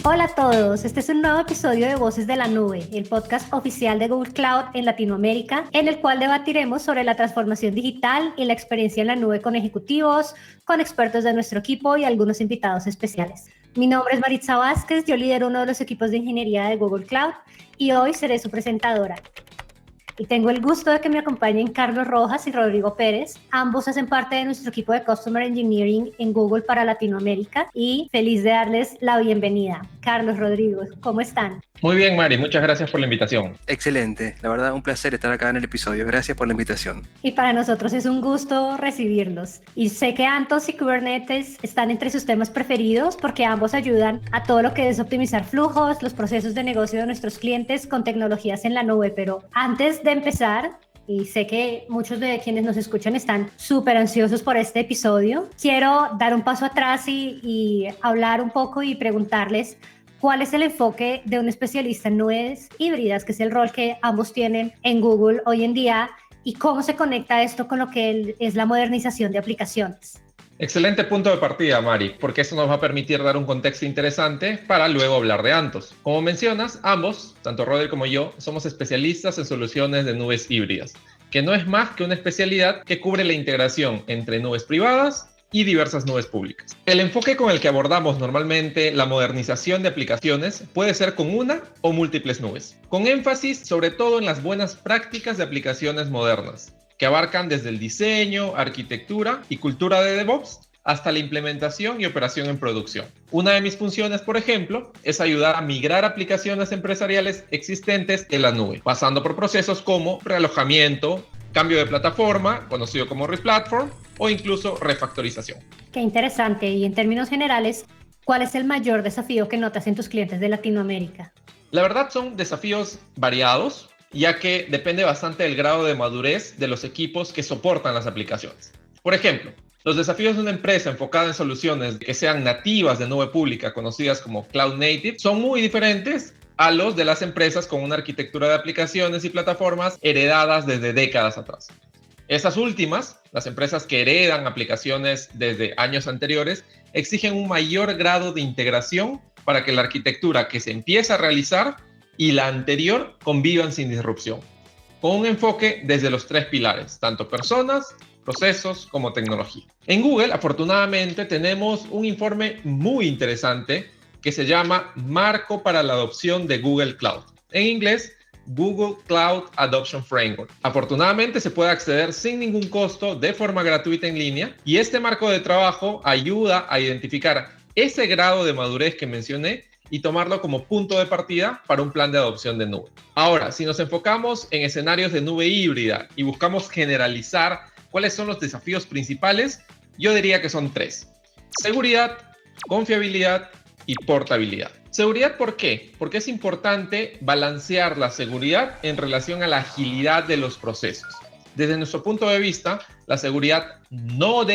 Hola a todos, este es un nuevo episodio de Voces de la Nube, el podcast oficial de Google Cloud en Latinoamérica, en el cual debatiremos sobre la transformación digital y la experiencia en la nube con ejecutivos, con expertos de nuestro equipo y algunos invitados especiales. Mi nombre es Maritza Vázquez, yo lidero uno de los equipos de ingeniería de Google Cloud y hoy seré su presentadora. Y tengo el gusto de que me acompañen Carlos Rojas y Rodrigo Pérez. Ambos hacen parte de nuestro equipo de Customer Engineering en Google para Latinoamérica y feliz de darles la bienvenida. Carlos, Rodrigo, ¿cómo están? Muy bien, Mari, muchas gracias por la invitación. Excelente, la verdad un placer estar acá en el episodio. Gracias por la invitación. Y para nosotros es un gusto recibirlos. Y sé que Anthos y Kubernetes están entre sus temas preferidos porque ambos ayudan a todo lo que es optimizar flujos, los procesos de negocio de nuestros clientes con tecnologías en la nube. Pero antes de empezar, y sé que muchos de quienes nos escuchan están súper ansiosos por este episodio, quiero dar un paso atrás y hablar un poco y preguntarles cuál es el enfoque de un especialista en nubes híbridas, que es el rol que ambos tienen en Google hoy en día, y cómo se conecta esto con lo que es la modernización de aplicaciones. Excelente punto de partida, Mari, porque eso nos va a permitir dar un contexto interesante para luego hablar de Anthos. Como mencionas, ambos, tanto Rodri como yo, somos especialistas en soluciones de nubes híbridas, que no es más que una especialidad que cubre la integración entre nubes privadas y diversas nubes públicas. El enfoque con el que abordamos normalmente la modernización de aplicaciones puede ser con una o múltiples nubes, con énfasis sobre todo en las buenas prácticas de aplicaciones modernas, que abarcan desde el diseño, arquitectura y cultura de DevOps hasta la implementación y operación en producción. Una de mis funciones, por ejemplo, es ayudar a migrar aplicaciones empresariales existentes en la nube, pasando por procesos como realojamiento, cambio de plataforma, conocido como replatform, o incluso refactorización. Qué interesante. Y en términos generales, ¿cuál es el mayor desafío que notas en tus clientes de Latinoamérica? La verdad son desafíos variados, ya que depende bastante del grado de madurez de los equipos que soportan las aplicaciones. Por ejemplo, los desafíos de una empresa enfocada en soluciones que sean nativas de nube pública, conocidas como Cloud Native, son muy diferentes a los de las empresas con una arquitectura de aplicaciones y plataformas heredadas desde décadas atrás. Estas últimas, las empresas que heredan aplicaciones desde años anteriores, exigen un mayor grado de integración para que la arquitectura que se empieza a realizar y la anterior convivan sin disrupción, con un enfoque desde los tres pilares, tanto personas, procesos como tecnología. En Google, afortunadamente, tenemos un informe muy interesante que se llama Marco para la adopción de Google Cloud. En inglés, Google Cloud Adoption Framework. Afortunadamente se puede acceder sin ningún costo de forma gratuita en línea y este marco de trabajo ayuda a identificar ese grado de madurez que mencioné y tomarlo como punto de partida para un plan de adopción de nube. Ahora, si nos enfocamos en escenarios de nube híbrida y buscamos generalizar cuáles son los desafíos principales, yo diría que son tres: seguridad, confiabilidad y portabilidad. Seguridad, ¿por qué? Porque es importante balancear la seguridad en relación a la agilidad de los procesos. Desde nuestro punto de vista, la seguridad no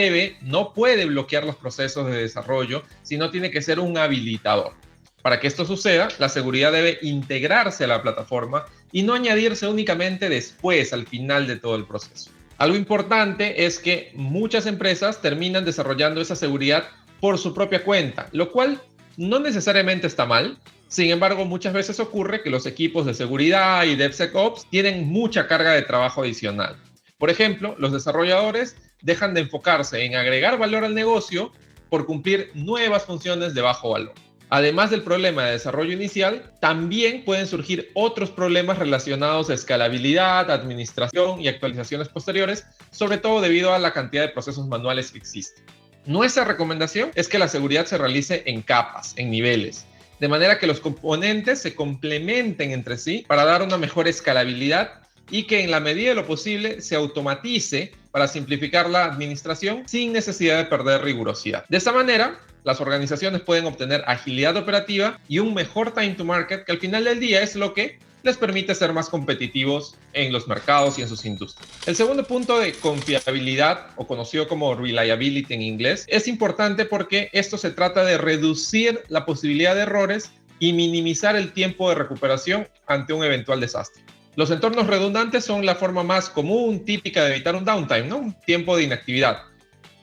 puede bloquear los procesos de desarrollo, sino tiene que ser un habilitador. Para que esto suceda, la seguridad debe integrarse a la plataforma y no añadirse únicamente después, al final de todo el proceso. Algo importante es que muchas empresas terminan desarrollando esa seguridad por su propia cuenta, lo cual no necesariamente está mal. Sin embargo, muchas veces ocurre que los equipos de seguridad y DevSecOps tienen mucha carga de trabajo adicional. Por ejemplo, los desarrolladores dejan de enfocarse en agregar valor al negocio por cumplir nuevas funciones de bajo valor. Además del problema de desarrollo inicial, también pueden surgir otros problemas relacionados a escalabilidad, administración y actualizaciones posteriores, sobre todo debido a la cantidad de procesos manuales que existen. Nuestra recomendación es que la seguridad se realice en capas, en niveles, de manera que los componentes se complementen entre sí para dar una mejor escalabilidad y que en la medida de lo posible se automatice para simplificar la administración sin necesidad de perder rigurosidad. De esta manera, las organizaciones pueden obtener agilidad operativa y un mejor time to market, que al final del día es lo que les permite ser más competitivos en los mercados y en sus industrias. El segundo punto de confiabilidad, o conocido como reliability en inglés, es importante porque esto se trata de reducir la posibilidad de errores y minimizar el tiempo de recuperación ante un eventual desastre. Los entornos redundantes son la forma más común, típica de evitar un downtime, ¿no? Un tiempo de inactividad.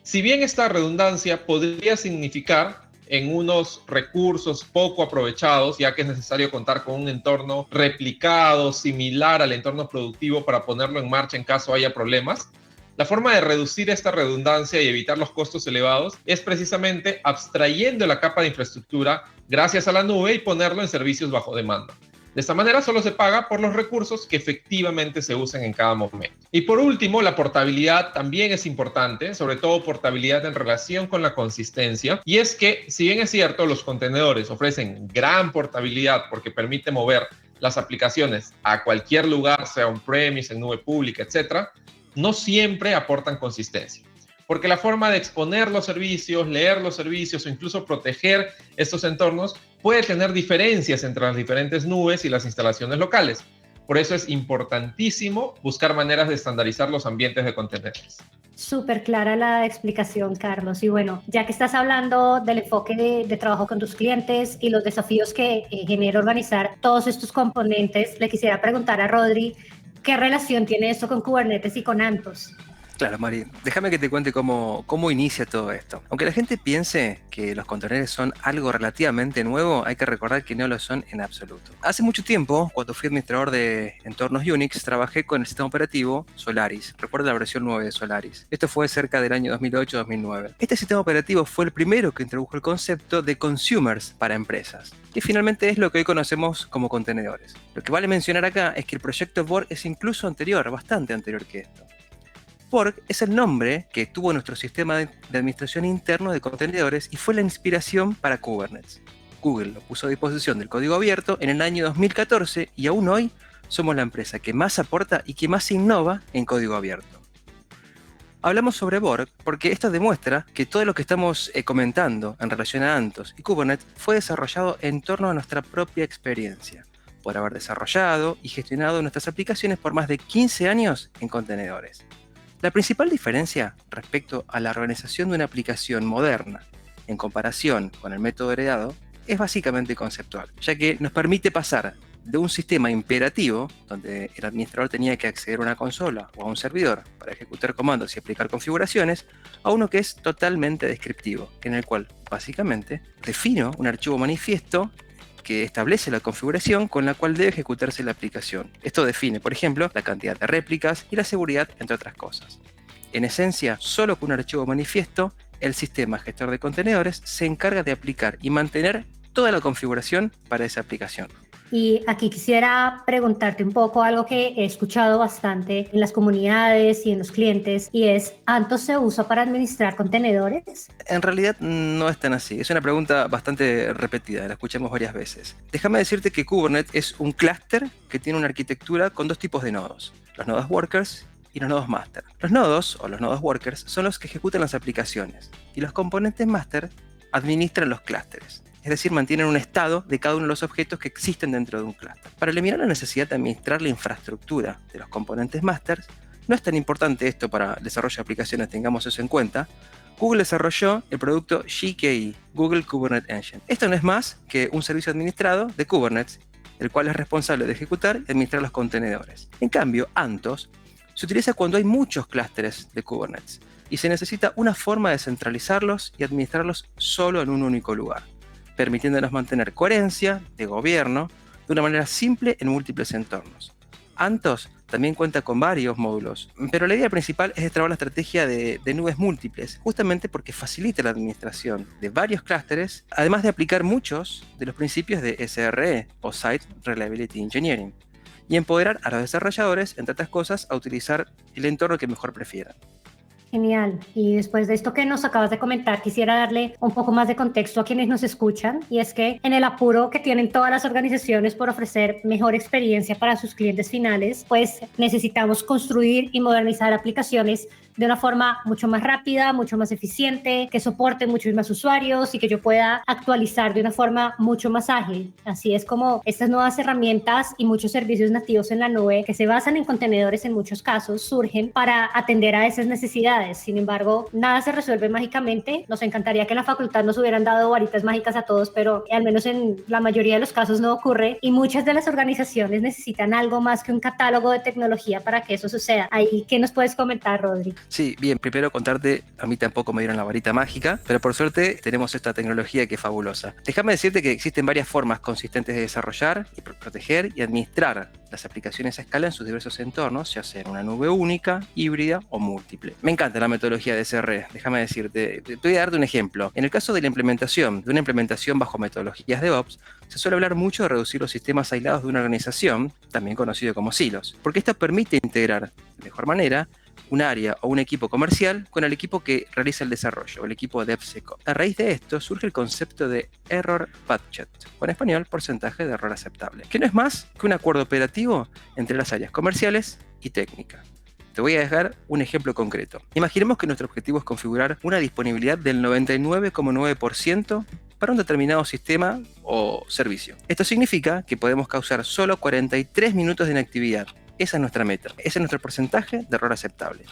Si bien esta redundancia podría significar en unos recursos poco aprovechados, ya que es necesario contar con un entorno replicado, similar al entorno productivo para ponerlo en marcha en caso haya problemas, la forma de reducir esta redundancia y evitar los costos elevados es precisamente abstrayendo la capa de infraestructura gracias a la nube y ponerlo en servicios bajo demanda. De esta manera solo se paga por los recursos que efectivamente se usen en cada momento. Y por último, la portabilidad también es importante, sobre todo portabilidad en relación con la consistencia. Y es que, si bien es cierto, los contenedores ofrecen gran portabilidad porque permite mover las aplicaciones a cualquier lugar, sea on-premise, en nube pública, etc., no siempre aportan consistencia. Porque la forma de exponer los servicios, leer los servicios o incluso proteger estos entornos puede tener diferencias entre las diferentes nubes y las instalaciones locales. Por eso es importantísimo buscar maneras de estandarizar los ambientes de contenedores. Súper clara la explicación, Carlos. Y bueno, ya que estás hablando del enfoque de trabajo con tus clientes y los desafíos que genera organizar todos estos componentes, le quisiera preguntar a Rodri, ¿qué relación tiene esto con Kubernetes y con Anthos? Claro, Mari, déjame que te cuente cómo inicia todo esto. Aunque la gente piense que los contenedores son algo relativamente nuevo, hay que recordar que no lo son en absoluto. Hace mucho tiempo, cuando fui administrador de entornos Unix, trabajé con el sistema operativo Solaris. Recuerda la versión 9 de Solaris. Esto fue cerca del año 2008-2009. Este sistema operativo fue el primero que introdujo el concepto de consumers para empresas, que finalmente es lo que hoy conocemos como contenedores. Lo que vale mencionar acá es que el proyecto Borg es incluso anterior, bastante anterior que esto. Borg es el nombre que tuvo nuestro sistema de administración interno de contenedores y fue la inspiración para Kubernetes. Google lo puso a disposición del código abierto en el año 2014 y aún hoy somos la empresa que más aporta y que más innova en código abierto. Hablamos sobre Borg porque esto demuestra que todo lo que estamos comentando en relación a Anthos y Kubernetes fue desarrollado en torno a nuestra propia experiencia, por haber desarrollado y gestionado nuestras aplicaciones por más de 15 años en contenedores. La principal diferencia respecto a la organización de una aplicación moderna en comparación con el método heredado es básicamente conceptual, ya que nos permite pasar de un sistema imperativo, donde el administrador tenía que acceder a una consola o a un servidor para ejecutar comandos y aplicar configuraciones, a uno que es totalmente descriptivo, en el cual básicamente defino un archivo manifiesto que establece la configuración con la cual debe ejecutarse la aplicación. Esto define, por ejemplo, la cantidad de réplicas y la seguridad, entre otras cosas. En esencia, solo con un archivo manifiesto, el sistema gestor de contenedores se encarga de aplicar y mantener toda la configuración para esa aplicación. Y aquí quisiera preguntarte un poco algo que he escuchado bastante en las comunidades y en los clientes, y es, ¿Anthos se usa para administrar contenedores? En realidad no es tan así. Es una pregunta bastante repetida, la escuchamos varias veces. Déjame decirte que Kubernetes es un clúster que tiene una arquitectura con dos tipos de nodos, los nodos workers y los nodos master. Los nodos, o los nodos workers, son los que ejecutan las aplicaciones, y los componentes master administran los clústeres. Es decir, mantienen un estado de cada uno de los objetos que existen dentro de un clúster. Para eliminar la necesidad de administrar la infraestructura de los componentes masters, no es tan importante esto para el desarrollo de aplicaciones, tengamos eso en cuenta. Google desarrolló el producto GKE, Google Kubernetes Engine. Esto no es más que un servicio administrado de Kubernetes, el cual es responsable de ejecutar y administrar los contenedores. En cambio, Anthos se utiliza cuando hay muchos clústeres de Kubernetes y se necesita una forma de centralizarlos y administrarlos solo en un único lugar, permitiéndonos mantener coherencia de gobierno de una manera simple en múltiples entornos. Anthos también cuenta con varios módulos, pero la idea principal es destrabar la estrategia de nubes múltiples, justamente porque facilita la administración de varios clústeres, además de aplicar muchos de los principios de SRE, o Site Reliability Engineering, y empoderar a los desarrolladores, entre otras cosas, a utilizar el entorno que mejor prefieran. Genial. Y después de esto que nos acabas de comentar, quisiera darle un poco más de contexto a quienes nos escuchan, y es que en el apuro que tienen todas las organizaciones por ofrecer mejor experiencia para sus clientes finales, pues necesitamos construir y modernizar aplicaciones de una forma mucho más rápida, mucho más eficiente, que soporte muchos más usuarios y que yo pueda actualizar de una forma mucho más ágil. Así es como estas nuevas herramientas y muchos servicios nativos en la nube que se basan en contenedores en muchos casos surgen para atender a esas necesidades. dificultades. Sin embargo, nada se resuelve mágicamente. Nos encantaría que en la facultad nos hubieran dado varitas mágicas a todos, pero al menos en la mayoría de los casos no ocurre, y muchas de las organizaciones necesitan algo más que un catálogo de tecnología para que eso suceda. Ahí, ¿qué nos puedes comentar, Rodri? Sí, bien, primero contarte, a mí tampoco me dieron la varita mágica, pero por suerte tenemos esta tecnología que es fabulosa. Déjame decirte que existen varias formas consistentes de desarrollar y proteger y administrar las aplicaciones a escala en sus diversos entornos, ya sea en una nube única, híbrida o múltiple. Me encanta la metodología de SRE, déjame decirte. Te voy a darte un ejemplo. En el caso de la implementación, de una implementación bajo metodologías DevOps, se suele hablar mucho de reducir los sistemas aislados de una organización, también conocido como silos, porque esto permite integrar de mejor manera un área o un equipo comercial con el equipo que realiza el desarrollo, o el equipo de DevSecOps. A raíz de esto surge el concepto de Error Budget, o en español, porcentaje de error aceptable, que no es más que un acuerdo operativo entre las áreas comerciales y técnica. Te voy a dejar un ejemplo concreto. Imaginemos que nuestro objetivo es configurar una disponibilidad del 99,9% para un determinado sistema o servicio. Esto significa que podemos causar solo 43 minutos de inactividad. Esa es nuestra meta, ese es nuestro porcentaje de error aceptable.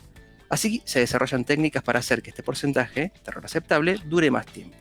Así se desarrollan técnicas para hacer que este porcentaje de error aceptable dure más tiempo.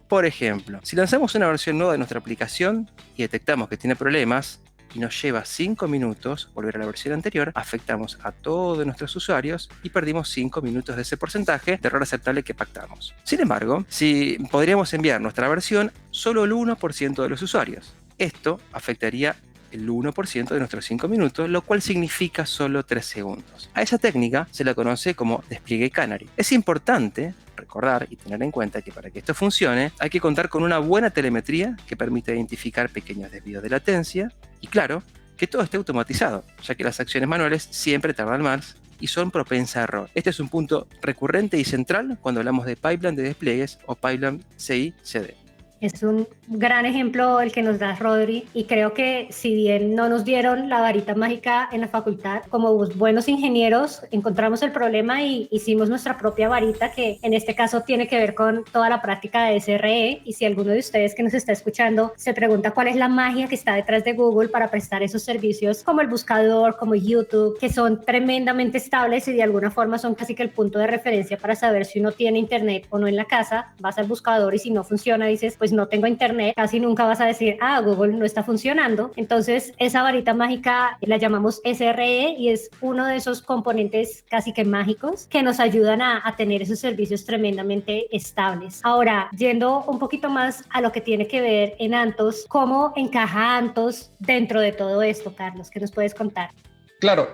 Por ejemplo, si lanzamos una versión nueva de nuestra aplicación y detectamos que tiene problemas y nos lleva 5 minutos volver a la versión anterior, afectamos a todos nuestros usuarios y perdimos 5 minutos de ese porcentaje de error aceptable que pactamos. Sin embargo, si podríamos enviar nuestra versión solo el 1% de los usuarios, esto afectaría el 1% de nuestros 5 minutos, lo cual significa solo 3 segundos. A esa técnica se la conoce como despliegue canary. Es importante recordar y tener en cuenta que para que esto funcione hay que contar con una buena telemetría que permita identificar pequeños desvíos de latencia y, claro, que todo esté automatizado, ya que las acciones manuales siempre tardan más y son propensas a error. Este es un punto recurrente y central cuando hablamos de pipeline de despliegues o pipeline CI/CD. Es un gran ejemplo el que nos da Rodri, y creo que si bien no nos dieron la varita mágica en la facultad, como buenos ingenieros encontramos el problema y hicimos nuestra propia varita, que en este caso tiene que ver con toda la práctica de SRE. Y si alguno de ustedes que nos está escuchando se pregunta cuál es la magia que está detrás de Google para prestar esos servicios como el buscador, como YouTube, que son tremendamente estables y de alguna forma son casi que el punto de referencia para saber si uno tiene internet o no en la casa, vas al buscador y si no funciona dices, pues no tengo internet, casi nunca vas a decir, Google no está funcionando. Entonces esa varita mágica la llamamos SRE y es uno de esos componentes casi que mágicos que nos ayudan a tener esos servicios tremendamente estables. Ahora, yendo un poquito más a lo que tiene que ver en Anthos, ¿cómo encaja Anthos dentro de todo esto, Carlos? ¿Qué nos puedes contar? Claro,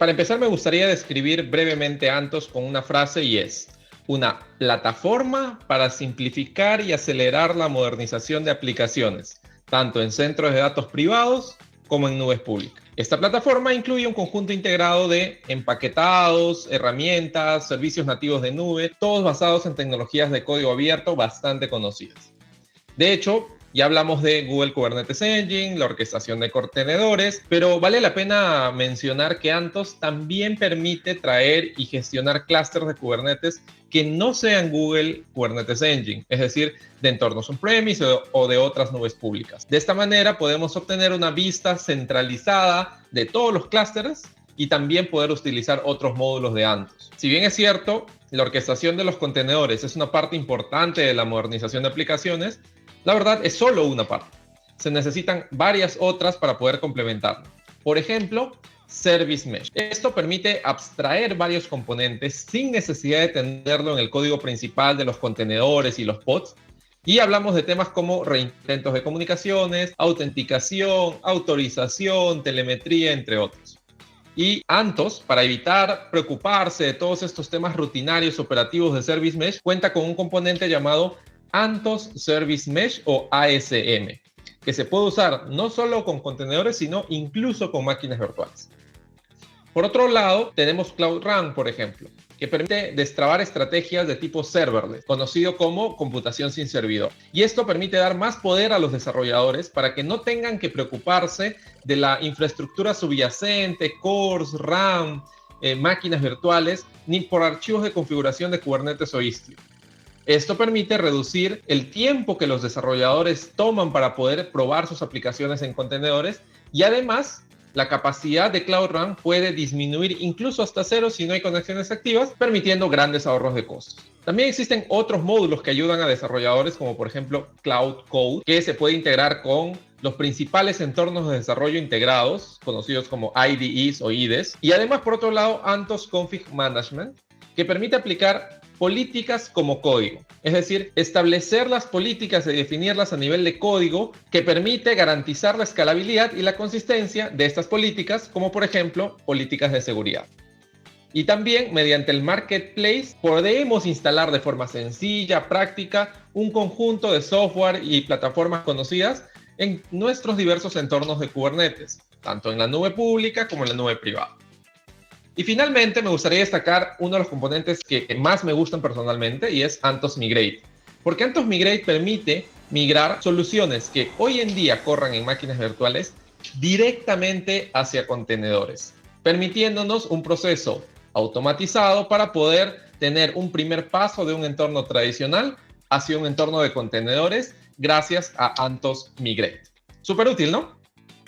para empezar me gustaría describir brevemente Anthos con una frase, y es: una plataforma para simplificar y acelerar la modernización de aplicaciones, tanto en centros de datos privados como en nubes públicas. Esta plataforma incluye un conjunto integrado de empaquetados, herramientas, servicios nativos de nube, todos basados en tecnologías de código abierto bastante conocidas. De hecho, ya hablamos de Google Kubernetes Engine, la orquestación de contenedores, pero vale la pena mencionar que Anthos también permite traer y gestionar clústeres de Kubernetes que no sean Google Kubernetes Engine, es decir, de entornos on-premise o de otras nubes públicas. De esta manera podemos obtener una vista centralizada de todos los clústeres y también poder utilizar otros módulos de Anthos. Si bien es cierto, la orquestación de los contenedores es una parte importante de la modernización de aplicaciones, la verdad es solo una parte. Se necesitan varias otras para poder complementarlo. Por ejemplo, Service Mesh. Esto permite abstraer varios componentes sin necesidad de tenerlo en el código principal de los contenedores y los pods. Y hablamos de temas como reintentos de comunicaciones, autenticación, autorización, telemetría, entre otros. Y Anthos, para evitar preocuparse de todos estos temas rutinarios operativos de Service Mesh, cuenta con un componente llamado Anthos Service Mesh o ASM, que se puede usar no solo con contenedores, sino incluso con máquinas virtuales. Por otro lado, tenemos Cloud Run, por ejemplo, que permite destrabar estrategias de tipo serverless, conocido como computación sin servidor. Y esto permite dar más poder a los desarrolladores para que no tengan que preocuparse de la infraestructura subyacente, cores, RAM, máquinas virtuales, ni por archivos de configuración de Kubernetes o Istio. Esto permite reducir el tiempo que los desarrolladores toman para poder probar sus aplicaciones en contenedores y además la capacidad de Cloud Run puede disminuir incluso hasta cero si no hay conexiones activas, permitiendo grandes ahorros de costos. También existen otros módulos que ayudan a desarrolladores, como por ejemplo Cloud Code, que se puede integrar con los principales entornos de desarrollo integrados, conocidos como IDEs o IDEs, y además, por otro lado, Anthos Config Management, que permite aplicar políticas como código, es decir, establecer las políticas y definirlas a nivel de código que permite garantizar la escalabilidad y la consistencia de estas políticas, como por ejemplo, políticas de seguridad. Y también, mediante el Marketplace, podemos instalar de forma sencilla, práctica, un conjunto de software y plataformas conocidas en nuestros diversos entornos de Kubernetes, tanto en la nube pública como en la nube privada. Y finalmente, me gustaría destacar uno de los componentes que más me gustan personalmente, y es Anthos Migrate. Porque Anthos Migrate permite migrar soluciones que hoy en día corran en máquinas virtuales directamente hacia contenedores, permitiéndonos un proceso automatizado para poder tener un primer paso de un entorno tradicional hacia un entorno de contenedores gracias a Anthos Migrate. Súper útil, ¿no?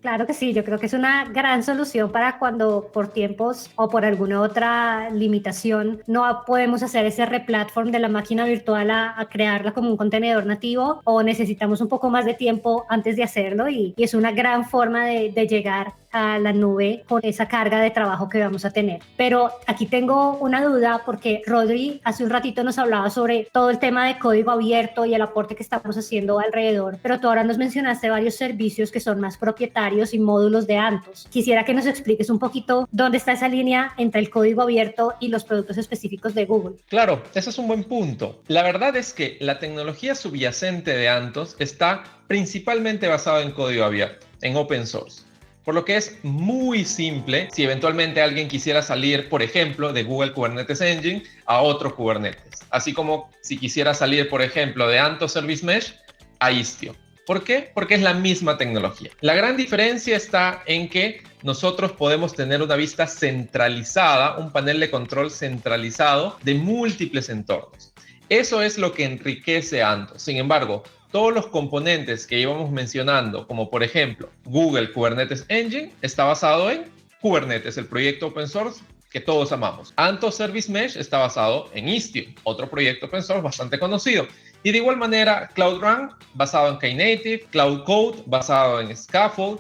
Claro que sí, yo creo que es una gran solución para cuando por tiempos o por alguna otra limitación no podemos hacer ese replatform de la máquina virtual a crearla como un contenedor nativo, o necesitamos un poco más de tiempo antes de hacerlo, y es una gran forma de llegar a la nube con esa carga de trabajo que vamos a tener. Pero aquí tengo una duda, porque Rodri hace un ratito nos hablaba sobre todo el tema de código abierto y el aporte que estamos haciendo alrededor, pero tú ahora nos mencionaste varios servicios que son más propietarios y módulos de Anthos. Quisiera que nos expliques un poquito dónde está esa línea entre el código abierto y los productos específicos de Google. Claro, ese es un buen punto. La verdad es que la tecnología subyacente de Anthos está principalmente basada en código abierto, en open source. Por lo que es muy simple si eventualmente alguien quisiera salir, por ejemplo, de Google Kubernetes Engine a otro Kubernetes. Así como si quisiera salir, por ejemplo, de Anthos Service Mesh a Istio. ¿Por qué? Porque es la misma tecnología. La gran diferencia está en que nosotros podemos tener una vista centralizada, un panel de control centralizado de múltiples entornos. Eso es lo que enriquece Anthos. Sin embargo, todos los componentes que íbamos mencionando, como por ejemplo Google Kubernetes Engine, está basado en Kubernetes, el proyecto open source que todos amamos. Anthos Service Mesh está basado en Istio, otro proyecto open source bastante conocido. Y de igual manera, Cloud Run, basado en Knative, Cloud Code, basado en Scaffold.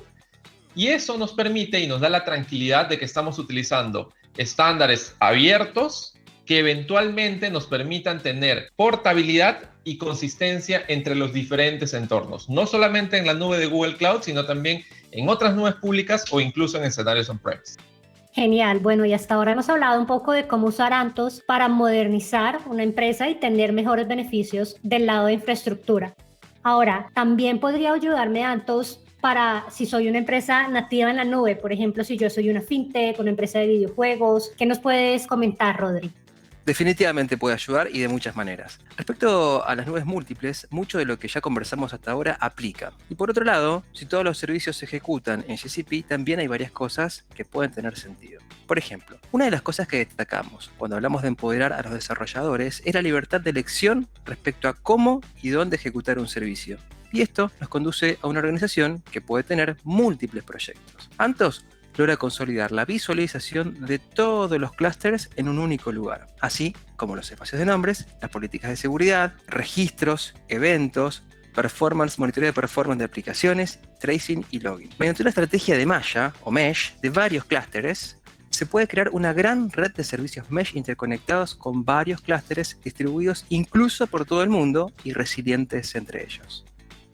Y eso nos permite y nos da la tranquilidad de que estamos utilizando estándares abiertos que eventualmente nos permitan tener portabilidad y consistencia entre los diferentes entornos, no solamente en la nube de Google Cloud, sino también en otras nubes públicas o incluso en escenarios on-premise. Genial, bueno, y hasta ahora hemos hablado un poco de cómo usar Anthos para modernizar una empresa y tener mejores beneficios del lado de infraestructura. Ahora, también podría ayudarme Anthos para si soy una empresa nativa en la nube, por ejemplo, si yo soy una fintech, una empresa de videojuegos. ¿Qué nos puedes comentar, Rodri? Definitivamente puede ayudar, y de muchas maneras. Respecto a las nubes múltiples, mucho de lo que ya conversamos hasta ahora aplica. Y por otro lado, si todos los servicios se ejecutan en GCP, también hay varias cosas que pueden tener sentido. Por ejemplo, una de las cosas que destacamos cuando hablamos de empoderar a los desarrolladores es la libertad de elección respecto a cómo y dónde ejecutar un servicio. Y esto nos conduce a una organización que puede tener múltiples proyectos. Anthos logra consolidar la visualización de todos los clústeres en un único lugar, así como los espacios de nombres, las políticas de seguridad, registros, eventos, performance, monitoreo de performance de aplicaciones, tracing y login. Mediante una estrategia de malla o mesh de varios clústeres, se puede crear una gran red de servicios mesh interconectados con varios clústeres distribuidos incluso por todo el mundo y resilientes entre ellos.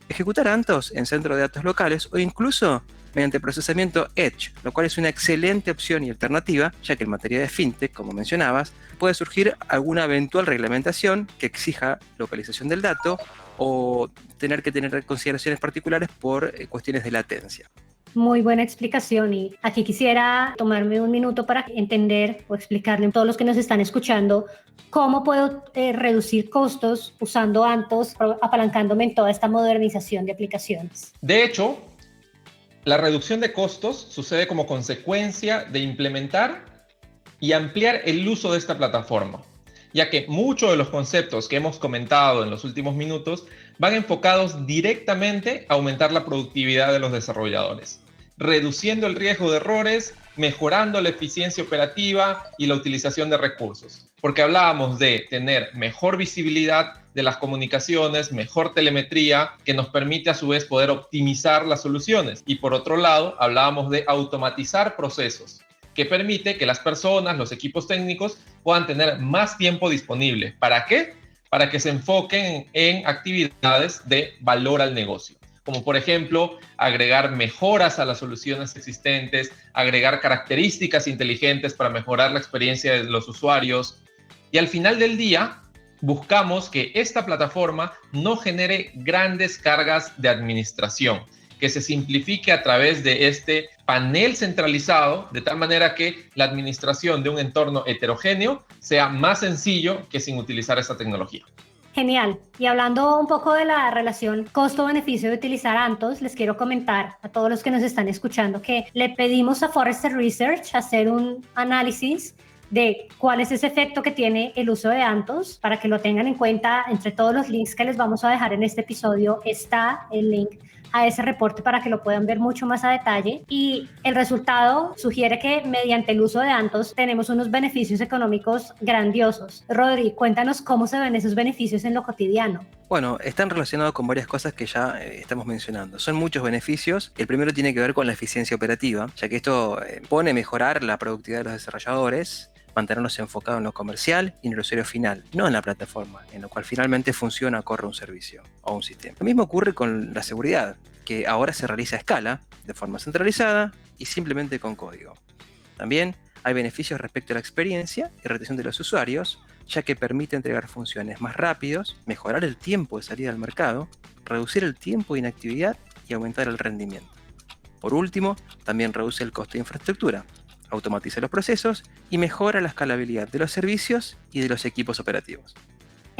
Ejecutar Anthos en centros de datos locales o incluso mediante procesamiento Edge, lo cual es una excelente opción y alternativa, ya que en materia de fintech, como mencionabas, puede surgir alguna eventual reglamentación que exija localización del dato o tener que tener consideraciones particulares por cuestiones de latencia. Muy buena explicación, y aquí quisiera tomarme un minuto para entender o explicarle a todos los que nos están escuchando cómo puedo reducir costos usando Anthos, apalancándome en toda esta modernización de aplicaciones. De hecho, la reducción de costos sucede como consecuencia de implementar y ampliar el uso de esta plataforma, ya que muchos de los conceptos que hemos comentado en los últimos minutos van enfocados directamente a aumentar la productividad de los desarrolladores. reduciendo el riesgo de errores, mejorando la eficiencia operativa y la utilización de recursos. Porque hablábamos de tener mejor visibilidad de las comunicaciones, mejor telemetría, que nos permite a su vez poder optimizar las soluciones. Y por otro lado, hablábamos de automatizar procesos, que permite que las personas, los equipos técnicos, puedan tener más tiempo disponible. ¿Para qué? Para que se enfoquen en actividades de valor al negocio, como por ejemplo, agregar mejoras a las soluciones existentes, agregar características inteligentes para mejorar la experiencia de los usuarios. Y al final del día, buscamos que esta plataforma no genere grandes cargas de administración, que se simplifique a través de este panel centralizado, de tal manera que la administración de un entorno heterogéneo sea más sencillo que sin utilizar esta tecnología. Genial. Y hablando un poco de la relación costo-beneficio de utilizar Anthos, les quiero comentar a todos los que nos están escuchando que le pedimos a Forrester Research hacer un análisis de cuál es ese efecto que tiene el uso de Anthos, para que lo tengan en cuenta. Entre todos los links que les vamos a dejar en este episodio está el link a ese reporte para que lo puedan ver mucho más a detalle, y el resultado sugiere que mediante el uso de Anthos tenemos unos beneficios económicos grandiosos. Rodri, cuéntanos cómo se ven esos beneficios en lo cotidiano. Bueno, están relacionados con varias cosas que ya estamos mencionando. Son muchos beneficios. El primero tiene que ver con la eficiencia operativa, ya que esto pone a mejorar la productividad de los desarrolladores, mantenernos enfocados en lo comercial y en el usuario final, no en la plataforma, en lo cual finalmente funciona o corre un servicio o un sistema. Lo mismo ocurre con la seguridad, que ahora se realiza a escala, de forma centralizada y simplemente con código. También hay beneficios respecto a la experiencia y retención de los usuarios, ya que permite entregar funciones más rápidos, mejorar el tiempo de salida al mercado, reducir el tiempo de inactividad y aumentar el rendimiento. Por último, también reduce el costo de infraestructura, automatiza los procesos y mejora la escalabilidad de los servicios y de los equipos operativos.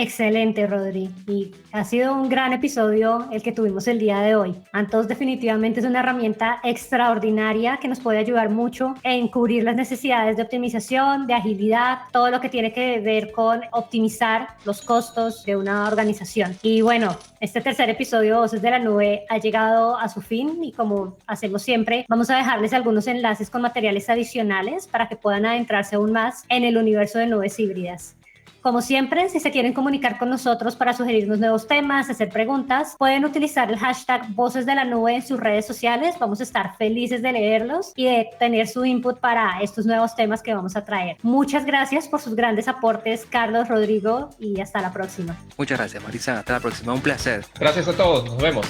Excelente, Rodri. Y ha sido un gran episodio el que tuvimos el día de hoy. Anthos definitivamente es una herramienta extraordinaria que nos puede ayudar mucho en cubrir las necesidades de optimización, de agilidad, todo lo que tiene que ver con optimizar los costos de una organización. Y bueno, este tercer episodio de Voces de la Nube ha llegado a su fin, y como hacemos siempre, vamos a dejarles algunos enlaces con materiales adicionales para que puedan adentrarse aún más en el universo de nubes híbridas. Como siempre, si se quieren comunicar con nosotros para sugerirnos nuevos temas, hacer preguntas, pueden utilizar el hashtag Voces de la Nube en sus redes sociales. Vamos a estar felices de leerlos y de tener su input para estos nuevos temas que vamos a traer. Muchas gracias por sus grandes aportes, Carlos, Rodrigo, y hasta la próxima. Muchas gracias, Marisa. Hasta la próxima. Un placer. Gracias a todos. Nos vemos.